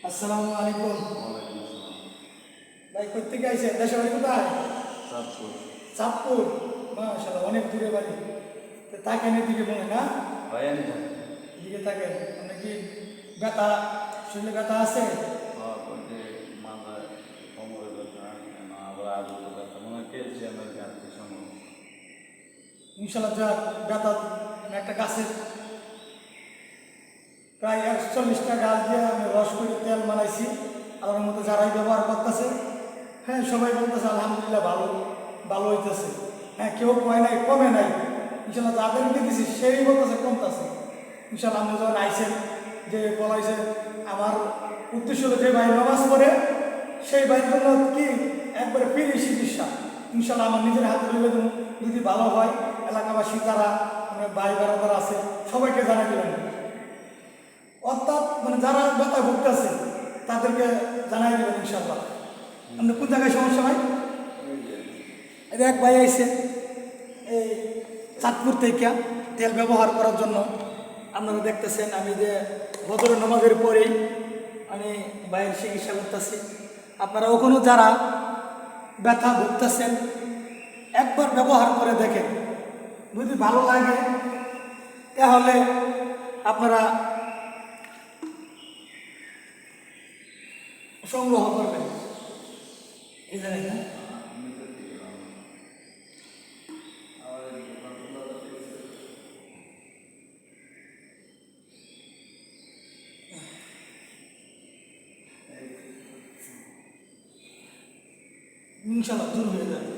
আসসালামু আলাইকুম। ওয়ালাইকুম আসসালাম। ভাই কোথেকে আইছেন? দেশের বাড়ি কোথায়? চাঁদপুর। চাঁদপুর। মাশাআল্লাহ, অনেক দূরে বাড়ি। তো থাকেন এদিকে মনে না? ভাইয়ানি থাকে। এদিকে থাকেন। মানে কি ব্যথা, শরীরে ব্যথা আছে? ওই যে মাথায় কোমরে ব্যথা, আবার আগুতে ব্যথা, মনে হয় ক্যালসিয়ামের ঘাটতি সম্ভব। ইনশাল্লাহ যা ব্যথা একটা গাছের প্রায় ৪১টা গাছ দিয়ে আমি রস করে তেল বানাইছি। আমার মতো যারাই ব্যবহার করতেছে, হ্যাঁ সবাই বলতেছে আলহামদুলিল্লাহ ভালো ভালো হইতেছে। হ্যাঁ কেউ কয় নাই কমে নাই, ইনশাল্লাহ যাদেরকে দিছি সেই বলতেছে কমতেছে। ইনশাল্লাহ আপনি যখন আইসেন যে বলাইছে, আমার উদ্দেশ্য হলো যে ভাই নামাজ পড়ে সেই ভাইয়ের জন্য কি একবারে ফ্রি চিকিৎসা। ইনশাল্লাহ আমার নিজের হাতে তুলে দেবো, যদি ভালো হয় এলাকাবাসী যারা আমার ভাই বেড়াদার আছে সবাইকে জানাই দেবেন। অর্থাৎ মানে যারা ব্যথা ভুগতেছে তাদেরকে জানাই দেবেন ইনশাল্লাহ। আপনি কোন জায়গায় সমস্যা হয়? এই এক ভাই আইসে এই চাঁদপুর থেকে তেল ব্যবহার করার জন্য। আপনারা দেখতেছেন আমি যে বদরের নামাজের পরেই আমি ভাইয়ের চিকিৎসা করতেছি। আপনারা ওখানে যারা ব্যথা ভুগতেছেন একবার ব্যবহার করে দেখেন, যদি ভালো লাগে তাহলে আপনারা সংগ্রহ করবেন। এই জানেন না? ইনশাল্লাহ দূর হয়ে যাবে।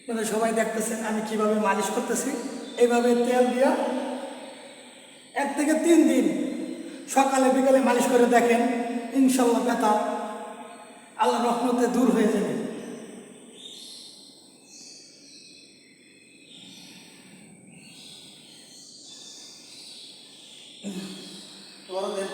মানে সবাই দেখতেছেন আমি কিভাবে মালিশ করতেছি। এইভাবে তেল দিয়া 1 থেকে 3 দিন সকালে বিকালে মালিশ করে দেখেন, ইনশাল্লাহ ব্যথা আল্লাহ রহমতে দূর হয়ে যাবে। বড় দেন।